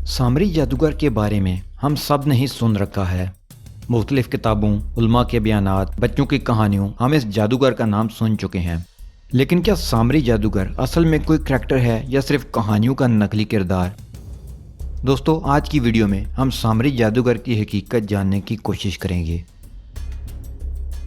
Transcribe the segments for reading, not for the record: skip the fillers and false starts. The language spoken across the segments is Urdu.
سامری جادوگر کے بارے میں ہم سب نے ہی سن رکھا ہے۔ مختلف کتابوں، علماء کے بیانات، بچوں کی کہانیوں، ہم اس جادوگر کا نام سن چکے ہیں۔ لیکن کیا سامری جادوگر اصل میں کوئی کریکٹر ہے یا صرف کہانیوں کا نقلی کردار؟ دوستو، آج کی ویڈیو میں ہم سامری جادوگر کی حقیقت جاننے کی کوشش کریں گے۔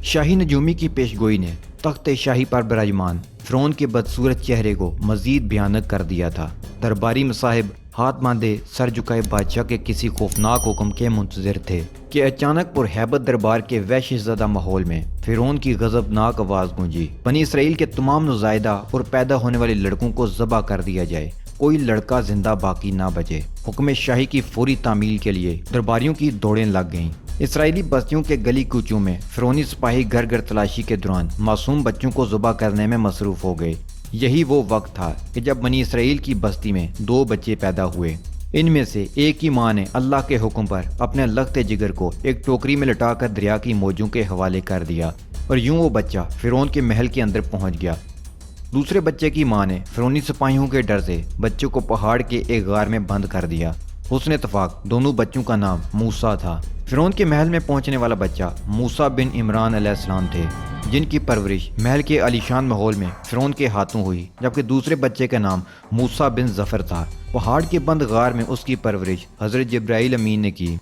شاہی نجومی کی پیشگوئی نے تخت شاہی پر براجمان فرعون کے بدصورت چہرے کو مزید بھیانک کر دیا تھا۔ درباری مصاحب ہاتھ باندھے سر جھکائے بادشاہ کے کسی خوفناک حکم کے منتظر تھے کہ اچانک پرہیبت دربار کے وحشت زدہ ماحول میں فرعون کی غضبناک آواز گونجی، بنی اسرائیل کے تمام نوزائیدہ اور پیدا ہونے والے لڑکوں کو ذبح کر دیا جائے، کوئی لڑکا زندہ باقی نہ بچے۔ حکم شاہی کی فوری تعمیل کے لیے درباریوں کی دوڑیں لگ گئیں۔ اسرائیلی بستیوں کے گلی کوچوں میں فرعونی سپاہی گھر گھر تلاشی کے دوران معصوم بچوں کو ذبح کرنے میں مصروف ہو گئے۔ یہی وہ وقت تھا کہ جب بنی اسرائیل کی بستی میں 2 بچے پیدا ہوئے۔ ان میں سے ایک کی ماں نے اللہ کے حکم پر اپنے لخت جگر کو ایک ٹوکری میں لٹا کر دریا کی موجوں کے حوالے کر دیا اور یوں وہ بچہ فرعون کے محل کے اندر پہنچ گیا۔ دوسرے بچے کی ماں نے فرعونی سپاہیوں کے ڈر سے بچوں کو پہاڑ کے ایک غار میں بند کر دیا۔ حسن اتفاق دونوں بچوں کا نام موسیٰ تھا۔ فرعون کے محل میں پہنچنے والا بچہ موسیٰ بن عمران علیہ السلام تھے، جن کی پرورش محل کے عالیشان ماحول میں فرعون کے ہاتھوں ہوئی، جبکہ دوسرے بچے کا نام موسیٰ بن ظفر تھا۔ پہاڑ کے بند غار میں اس کی پرورش حضرت جبرائیل امین نے کی۔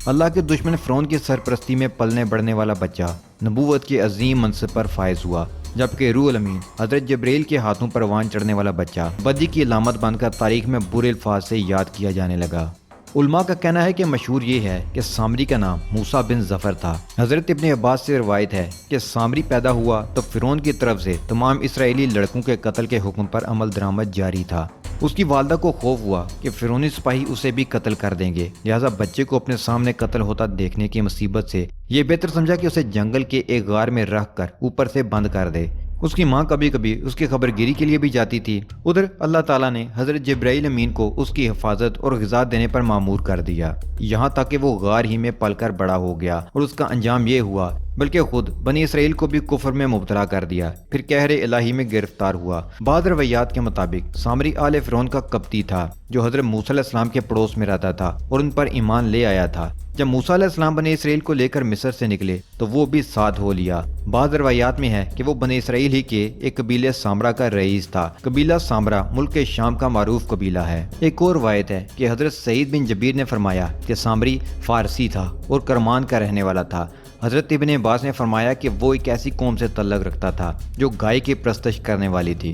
اللہ کے دشمن فرعون کی سرپرستی میں پلنے بڑھنے والا بچہ نبوت کے عظیم منصب پر فائز ہوا، جبکہ روح الامین حضرت جبرائیل کے ہاتھوں پروان چڑھنے والا بچہ بدی کی علامت بن کر تاریخ میں برے الفاظ سے یاد کیا جانے لگا۔ علماء کا کہنا ہے کہ مشہور یہ ہے کہ سامری کا نام موسیٰ بن ظفر تھا۔ حضرت ابن عباس سے روایت ہے کہ سامری پیدا ہوا تو فرعون کی طرف سے تمام اسرائیلی لڑکوں کے قتل کے حکم پر عمل درآمد جاری تھا۔ اس کی والدہ کو خوف ہوا کہ فرعونی سپاہی اسے بھی قتل کر دیں گے، لہٰذا بچے کو اپنے سامنے قتل ہوتا دیکھنے کی مصیبت سے یہ بہتر سمجھا کہ اسے جنگل کے ایک غار میں رکھ کر اوپر سے بند کر دے۔ اس کی ماں کبھی کبھی اس کی خبر گیری کے لیے بھی جاتی تھی۔ ادھر اللہ تعالیٰ نے حضرت جبرائیل امین کو اس کی حفاظت اور غذا دینے پر مامور کر دیا، یہاں تک کہ وہ غار ہی میں پل کر بڑا ہو گیا، اور اس کا انجام یہ ہوا بلکہ خود بنی اسرائیل کو بھی کفر میں مبتلا کر دیا، پھر قہر الہی میں گرفتار ہوا۔ بعض روایات کے مطابق سامری آل فرعون کا قبطی تھا جو حضرت موسیٰ علیہ السلام کے پڑوس میں رہتا تھا اور ان پر ایمان لے آیا تھا۔ جب موسیٰ علیہ السلام بنی اسرائیل کو لے کر مصر سے نکلے تو وہ بھی ساتھ ہو لیا۔ بعض روایات میں ہے کہ وہ بنی اسرائیل ہی کے ایک قبیلے سامرا کا رئیس تھا۔ قبیلہ سامرا ملک کے شام کا معروف قبیلہ ہے۔ ایک اور روایت ہے کہ حضرت سعید بن جبیر نے فرمایا کہ سامری فارسی تھا اور کرمان کا رہنے والا تھا۔ حضرت ابن عباس نے فرمایا کہ وہ ایک ایسی قوم سے تعلق رکھتا تھا جو گائے کی پرستش کرنے والی تھی۔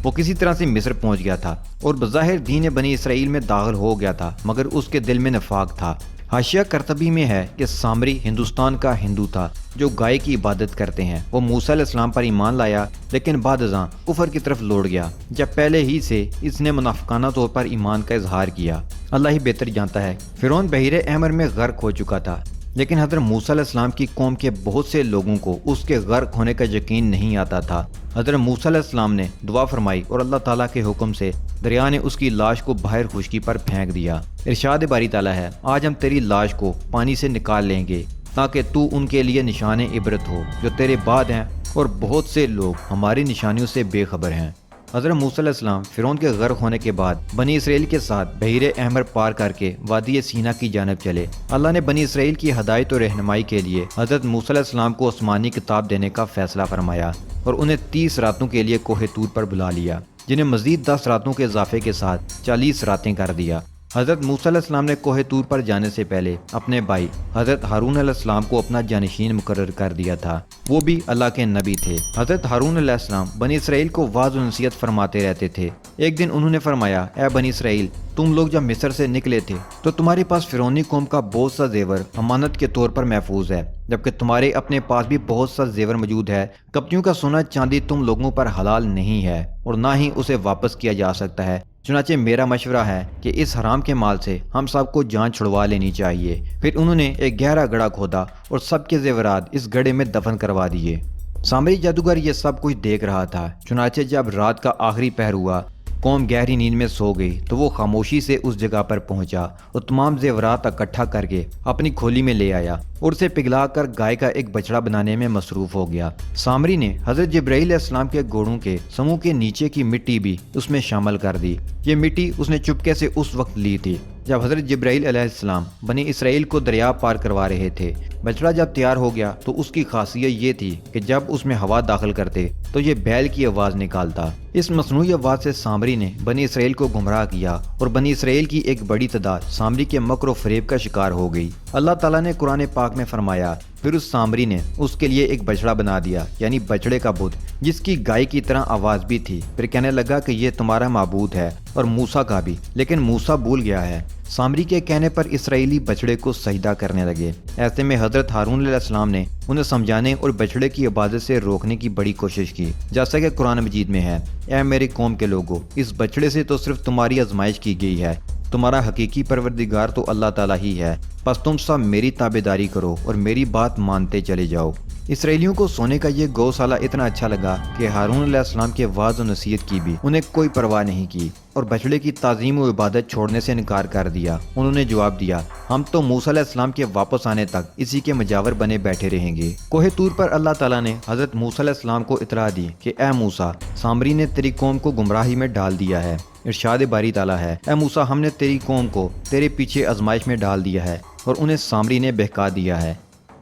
وہ کسی طرح سے مصر پہنچ گیا تھا اور بظاہر دین بنی اسرائیل میں داخل ہو گیا تھا، مگر اس کے دل میں نفاق تھا۔ حاشیہ کرتبی میں ہے کہ سامری ہندوستان کا ہندو تھا جو گائے کی عبادت کرتے ہیں۔ وہ موسیٰ علیہ السلام پر ایمان لایا لیکن بعد ازاں کفر کی طرف لوٹ گیا، جب پہلے ہی سے اس نے منافقانہ طور پر ایمان کا اظہار کیا۔ اللہ ہی بہتر جانتا ہے۔ فرعون بحیرہ احمر میں غرق ہو چکا تھا، لیکن حضرت موسیٰ علیہ السلام کی قوم کے بہت سے لوگوں کو اس کے غرق ہونے کا یقین نہیں آتا تھا۔ حضرت موسیٰ علیہ السلام نے دعا فرمائی اور اللہ تعالیٰ کے حکم سے دریا نے اس کی لاش کو باہر خشکی پر پھینک دیا۔ ارشاد باری تعالیٰ ہے، آج ہم تیری لاش کو پانی سے نکال لیں گے تاکہ تو ان کے لیے نشان عبرت ہو جو تیرے بعد ہیں، اور بہت سے لوگ ہماری نشانیوں سے بے خبر ہیں۔ حضرت موسیٰ علیہ السلام فرعون کے غرق ہونے کے بعد بنی اسرائیل کے ساتھ بحیرہ احمر پار کر کے وادی سینا کی جانب چلے۔ اللہ نے بنی اسرائیل کی ہدایت و رہنمائی کے لیے حضرت موسیٰ علیہ السلام کو آسمانی کتاب دینے کا فیصلہ فرمایا اور انہیں 30 راتوں کے لیے کوہ طور پر بلا لیا، جنہیں مزید 10 راتوں کے اضافے کے ساتھ 40 راتیں کر دیا۔ حضرت موسیٰ علیہ السلام نے کوہ طور پر جانے سے پہلے اپنے بھائی حضرت ہارون علیہ السلام کو اپنا جانشین مقرر کر دیا تھا، وہ بھی اللہ کے نبی تھے۔ حضرت ہارون علیہ السلام بنی اسرائیل کو واعظ و نصیحت فرماتے رہتے تھے۔ ایک دن انہوں نے فرمایا، اے بنی اسرائیل، تم لوگ جب مصر سے نکلے تھے تو تمہارے پاس فرعونی قوم کا بہت سا زیور امانت کے طور پر محفوظ ہے، جبکہ تمہارے اپنے پاس بھی بہت سا زیور موجود ہے۔ قبطیوں کا سونا چاندی تم لوگوں پر حلال نہیں ہے اور نہ ہی اسے واپس کیا جا سکتا ہے، چنانچہ میرا مشورہ ہے کہ اس حرام کے مال سے ہم سب کو جان چھڑوا لینی چاہیے۔ پھر انہوں نے ایک گہرا گڑھا کھودا اور سب کے زیورات اس گڑھے میں دفن کروا دیے۔ سامری جادوگر یہ سب کچھ دیکھ رہا تھا، چنانچہ جب رات کا آخری پہر ہوا قوم گہری نیند میں سو گئی تو وہ خاموشی سے اس جگہ پر پہنچا اور تمام زیورات اکٹھا کر کے اپنی کھولی میں لے آیا اور اسے پگھلا کر گائے کا ایک بچڑا بنانے میں مصروف ہو گیا۔ سامری نے حضرت جبرائیل علیہ السلام کے گھوڑوں کے سموں کے نیچے کی مٹی بھی اس میں شامل کر دی۔ یہ مٹی اس نے چپکے سے اس وقت لی تھی جب حضرت جبرائیل علیہ السلام بنی اسرائیل کو دریا پار کروا رہے تھے۔ بچڑا جب تیار ہو گیا تو اس کی خاصیت یہ تھی کہ جب اس میں ہوا داخل کرتے تو یہ بیل کی آواز نکالتا۔ اس مصنوعی آواز سے سامری نے بنی اسرائیل کو گمراہ کیا اور بنی اسرائیل کی ایک بڑی تعداد سامری کے مکر و فریب کا شکار ہو گئی۔ اللہ تعالیٰ نے قرآن پاک میں فرمایا، پھر اس سامری نے اس کے لیے ایک بچڑا بنا دیا، یعنی بچڑے کا بت، جس کی گائے کی طرح آواز بھی تھی۔ پھر کہنے لگا کہ یہ تمہارا معبود ہے اور موسیٰ کا بھی، لیکن موسیٰ بھول گیا ہے۔ سامری کے کہنے پر اسرائیلی بچڑے کو سجدہ کرنے لگے۔ ایسے میں حضرت ہارون علیہ السلام نے انہیں سمجھانے اور بچڑے کی عبادت سے روکنے کی بڑی کوشش کی، جیسا کہ قرآن مجید میں ہے، اے میری قوم کے لوگوں، اس بچڑے سے تو صرف تمہاری آزمائش کی گئی ہے، تمہارا حقیقی پروردگار تو اللہ تعالیٰ ہی ہے، بس تم سب میری تابعداری کرو اور میری بات مانتے چلے جاؤ۔ اسرائیلیوں کو سونے کا یہ گوشالہ اتنا اچھا لگا کہ ہارون علیہ السلام کے وعظ و نصیحت کی بھی انہیں کوئی پرواہ نہیں کی اور بچڑے کی تعظیم و عبادت چھوڑنے سے انکار کر دیا۔ انہوں نے جواب دیا، ہم تو موسیٰ علیہ السلام کے واپس آنے تک اسی کے مجاور بنے بیٹھے رہیں گے۔ کوہ طور پر اللہ تعالیٰ نے حضرت موسیٰ علیہ السلام کو اطلاع دی کہ اے موسیٰ، سامری نے تیری قوم کو گمراہی میں ڈال دیا ہے۔ ارشاد باری تعالیٰ ہے، اے موسیٰ، ہم نے تیری قوم کو تیرے پیچھے آزمائش میں ڈال دیا ہے اور انہیں سامری نے بہکا دیا ہے۔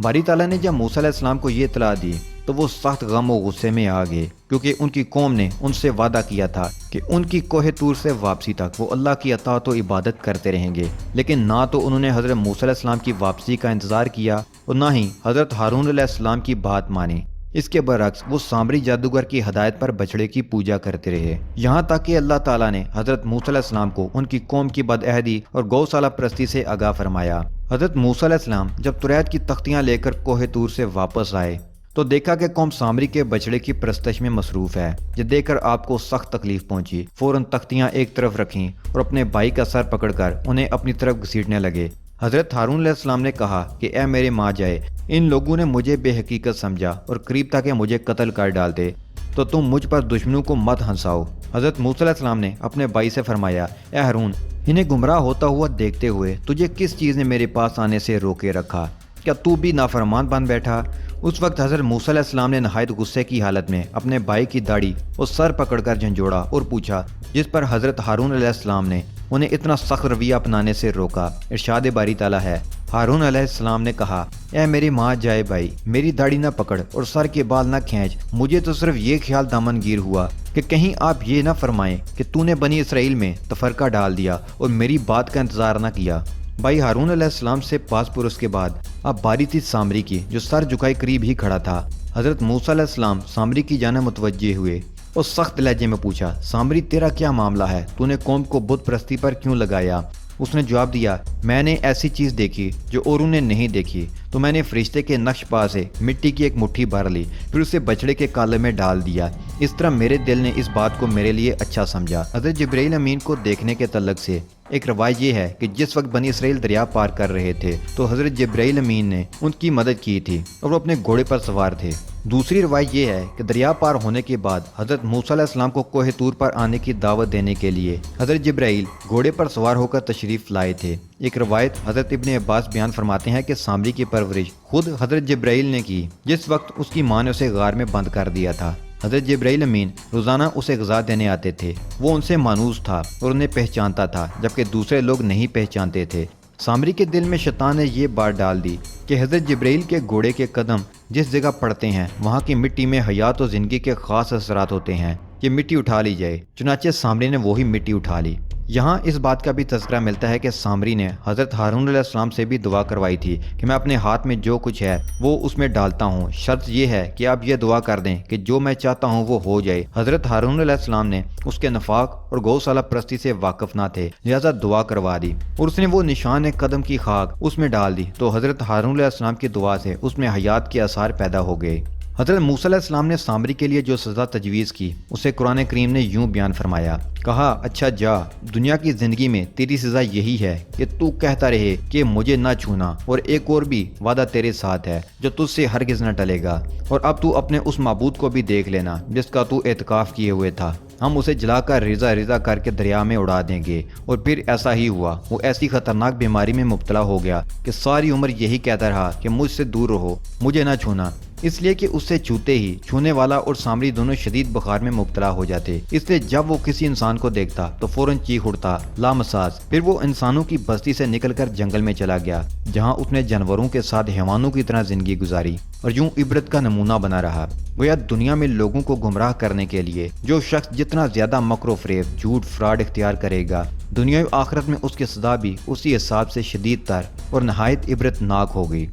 باری تعالیٰ نے جب موسیٰ علیہ السلام کو یہ اطلاع دی تو وہ سخت غم و غصے میں آ گئے، کیونکہ ان کی قوم نے ان سے وعدہ کیا تھا کہ ان کی کوہ طور سے واپسی تک وہ اللہ کی اطاعت و عبادت کرتے رہیں گے، لیکن نہ تو انہوں نے حضرت موسیٰ علیہ السلام کی واپسی کا انتظار کیا اور نہ ہی حضرت ہارون علیہ السلام کی بات مانی۔ اس کے برعکس وہ سامری جادوگر کی ہدایت پر بچڑے کی پوجا کرتے رہے، یہاں تک کہ اللہ تعالیٰ نے حضرت موسیٰ علیہ السلام کو ان کی قوم کی بدعہدی اور گوشالہ پرستی سے آگاہ فرمایا۔ حضرت موسیٰ علیہ السلام جب توریت کی تختیاں لے کر کوہ طور سے واپس آئے تو دیکھا کہ قوم سامری کے بچڑے کی پرستش میں مصروف ہے۔ یہ دیکھ کر آپ کو سخت تکلیف پہنچی، فوراً تختیاں ایک طرف رکھیں اور اپنے بھائی کا سر پکڑ کر انہیں اپنی طرف گھسیٹنے لگے۔ حضرت ہارون علیہ السلام نے کہا کہ اے میرے ماں جائے، ان لوگوں نے مجھے بے حقیقت سمجھا اور قریب تھا کہ مجھے قتل کر ڈالتے، تو تم مجھ پر دشمنوں کو مت ہنساؤ۔ حضرت موسیٰ علیہ السلام نے اپنے بھائی سے فرمایا، اے ہارون، انہیں گمراہ ہوتا ہوا دیکھتے ہوئے تجھے کس چیز نے میرے پاس آنے سے روکے رکھا؟ کیا تو بھی نافرمان بن بیٹھا؟ اس وقت حضرت موسیٰ علیہ السلام نے نہایت غصے کی حالت میں اپنے بھائی کی داڑھی اور سر پکڑ کر جھنجھوڑا اور پوچھا، جس پر حضرت ہارون علیہ السلام نے انہیں اتنا سخت رویہ اپنانے سے روکا۔ ارشاد باری تعالیٰ ہے، ہارون علیہ السلام نے کہا، اے میری ماں جائے بھائی، میری داڑھی نہ پکڑ اور سر کے بال نہ کھینچ، مجھے تو صرف یہ خیال دامن گیر ہوا کہ کہیں آپ یہ نہ فرمائیں کہ تو نے بنی اسرائیل میں تفرقہ ڈال دیا اور میری بات کا انتظار نہ کیا۔ بھائی ہارون علیہ السلام سے پاس پرس کے بعد اب باری تھی سامری کی، جو سر جھکائے قریب ہی کھڑا تھا۔ حضرت موسیٰ علیہ السلام سامری کی جانب متوجہ ہوئے اور سخت لہجے میں پوچھا، سامری تیرا کیا معاملہ ہے؟ تو نے قوم کو بت پرستی پر کیوں لگایا؟ اس نے جواب دیا، میں نے ایسی چیز دیکھی جو اوروں نے نہیں دیکھی، تو میں نے فرشتے کے نقش پا سے مٹی کی ایک مٹھی بھر لی، پھر اسے بچڑے کے کالے میں ڈال دیا۔ اس طرح میرے دل نے اس بات کو میرے لیے اچھا سمجھا۔ حضرت جبرائیل امین کو دیکھنے کے تعلق سے ایک روایت یہ ہے کہ جس وقت بنی اسرائیل دریا پار کر رہے تھے تو حضرت جبرائیل امین نے ان کی مدد کی تھی اور وہ اپنے گھوڑے پر سوار تھے۔ دوسری روایت یہ ہے کہ دریا پار ہونے کے بعد حضرت موسیٰ علیہ السلام کو کوہ طور پر آنے کی دعوت دینے کے لیے حضرت جبرائیل گھوڑے پر سوار ہو کر تشریف لائے تھے۔ ایک روایت حضرت ابن عباس بیان فرماتے ہیں کہ سامری کی پرورش خود حضرت جبرائیل نے کی، جس وقت اس کی ماں نے اسے غار میں بند کر دیا تھا۔ حضرت جبرائیل امین روزانہ اسے غذا دینے آتے تھے، وہ ان سے مانوس تھا اور انہیں پہچانتا تھا جبکہ دوسرے لوگ نہیں پہچانتے تھے۔ سامری کے دل میں شیطان نے یہ بات ڈال دی کہ حضرت جبرائیل کے گھوڑے کے قدم جس جگہ پڑتے ہیں وہاں کی مٹی میں حیات و زندگی کے خاص اثرات ہوتے ہیں، یہ مٹی اٹھا لی جائے۔ چنانچہ سامری نے وہی مٹی اٹھا لی۔ یہاں اس بات کا بھی تذکرہ ملتا ہے کہ سامری نے حضرت ہارون علیہ السلام سے بھی دعا کروائی تھی کہ میں اپنے ہاتھ میں جو کچھ ہے وہ اس میں ڈالتا ہوں، شرط یہ ہے کہ آپ یہ دعا کر دیں کہ جو میں چاہتا ہوں وہ ہو جائے۔ حضرت ہارون علیہ السلام نے اس کے نفاق اور گوشالہ پرستی سے واقف نہ تھے، لہذا دعا کروا دی اور اس نے وہ نشان قدم کی خاک اس میں ڈال دی تو حضرت ہارون علیہ السلام کی دعا سے اس میں حیات کے آثار پیدا ہو گئے۔ حضرت موسیٰ علیہ السلام نے سامری کے لیے جو سزا تجویز کی اسے قرآن کریم نے یوں بیان فرمایا، کہا، اچھا جا، دنیا کی زندگی میں تیری سزا یہی ہے کہ تو کہتا رہے کہ مجھے نہ چھونا، اور ایک اور بھی وعدہ تیرے ساتھ ہے جو تجھ سے ہرگز نہ ٹلے گا، اور اب تو اپنے اس معبود کو بھی دیکھ لینا جس کا تو اعتکاف کیے ہوئے تھا۔ ہم اسے جلا کر ریزہ ریزہ کر کے دریا میں اڑا دیں گے۔ اور پھر ایسا ہی ہوا، وہ ایسی خطرناک بیماری میں مبتلا ہو گیا کہ ساری عمر یہی کہتا رہا کہ مجھ سے دور رہو، مجھے نہ چھونا، اس لیے کہ اس سے چھوتے ہی چھونے والا اور سامری دونوں شدید بخار میں مبتلا ہو جاتے۔ اس لیے جب وہ کسی انسان کو دیکھتا تو فوراً چیخ اٹھتا، لامساس۔ پھر وہ انسانوں کی بستی سے نکل کر جنگل میں چلا گیا، جہاں اس نے جانوروں کے ساتھ حیوانوں کی طرح زندگی گزاری اور یوں عبرت کا نمونہ بنا رہا۔ گویا دنیا میں لوگوں کو گمراہ کرنے کے لیے جو شخص جتنا زیادہ مکر و فریب، جھوٹ، فراڈ اختیار کرے گا، دنیا و آخرت میں اس کی سزا بھی اسی حساب سے شدید تر اور نہایت عبرت ناک ہوگی۔